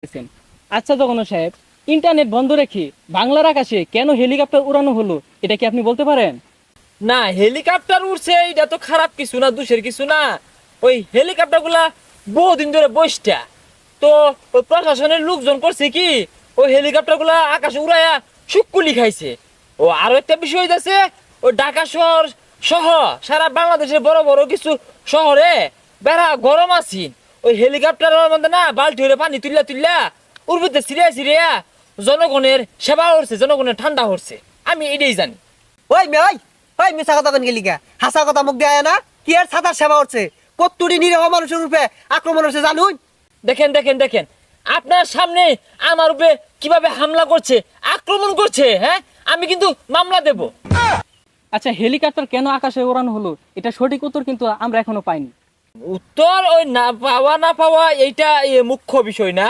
করেছেন। আচ্ছা জগন্নাথ সাহেব, ইন্টারনেট বন্ধ রেখে বাংলার আকাশে কেন হেলিকপ্টার উড়ানো হলো এটা কি আপনি বলতে পারেন? না, হেলিকপ্টার উড়ছে এটা তো খারাপ কিছু না, দোষের কিছু না। ওই হেলিকপ্টার গুলা বহুদিন ধরে বসটা, তো ওই প্রশাসনের লোকজন করছে কি, ওই হেলিকপ্টার গুলা আকাশে উড়াইয়া শুকুলি খাইছে। ও আরো একটা বিষয় হইতাছে, ওই ঢাকা শহর সহ সারা বাংলাদেশের বড় বড় কিছু শহরে বেড়া গরম আছি, ওই হেলিকপ্টারের মধ্যে না বালতি হয়ে পানি তুললা তুললা উর্বিতে সিরিয়া সিরিয়া জনগণের সেবা হচ্ছে, জনগণের ঠান্ডা হচ্ছে। আমি এটাই জানি। ওই মে ওই ওই মিছা কথা কেন গেলি গা? হাসা কথা মুখ দেয় না। কি আর ছাতার সেবা হচ্ছে? কত্তুরি নিরীহ মানুষের রূপে আক্রমণ হচ্ছে জানুন? দেখেন দেখেন দেখেন, আপনার সামনে আমার উপরে কিভাবে হামলা করছে, আক্রমণ করছে। হ্যাঁ, আমি কিন্তু মামলা দেব। আচ্ছা, হেলিকপ্টার কেন আকাশে ওড়ানো হলো এটা সঠিক উত্তর কিন্তু আমরা এখনো পাইনি। উত্তর ওই না পাওয়া না পাওয়া এইটা মুখ্য বিষয় না।